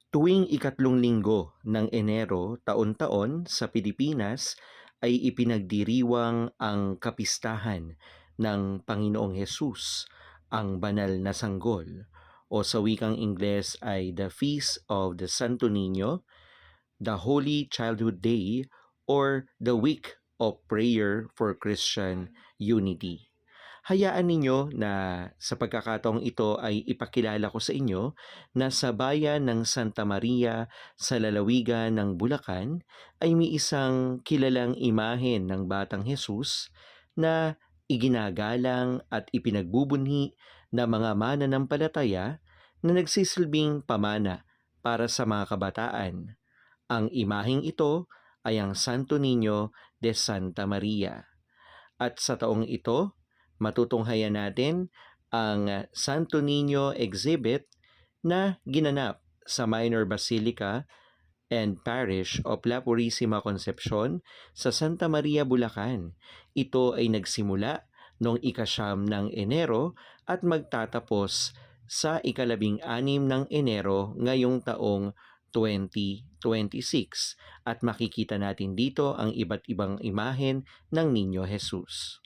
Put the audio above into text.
Tuwing ikatlong linggo ng Enero taon-taon sa Pilipinas ay ipinagdiriwang ang kapistahan ng Panginoong Hesus, ang banal na sanggol, o sa wikang Ingles ay the Feast of the Santo Niño, the Holy Childhood Day, or the Week of Prayer for Christian Unity. Hayaan ninyo na sa pagkakataong ito ay ipakilala ko sa inyo na sa bayan ng Santa Maria sa lalawigan ng Bulacan ay may isang kilalang imahen ng Batang Hesus na iginagalang at ipinagbubunhi ng mga mananampalataya na nagsisilbing pamana para sa mga kabataan. Ang imaheng ito ay ang Santo Niño de Santa Maria. At sa taong ito, matutunghayan natin ang Santo Niño exhibit na ginanap sa Minor Basilica and Parish of La Purísima Concepcion sa Santa Maria, Bulacan. Ito ay nagsimula noong ika-9 ng Enero at magtatapos sa ika-16 ng Enero ngayong taong 2026. At makikita natin dito ang iba't ibang imahen ng Niño Jesus.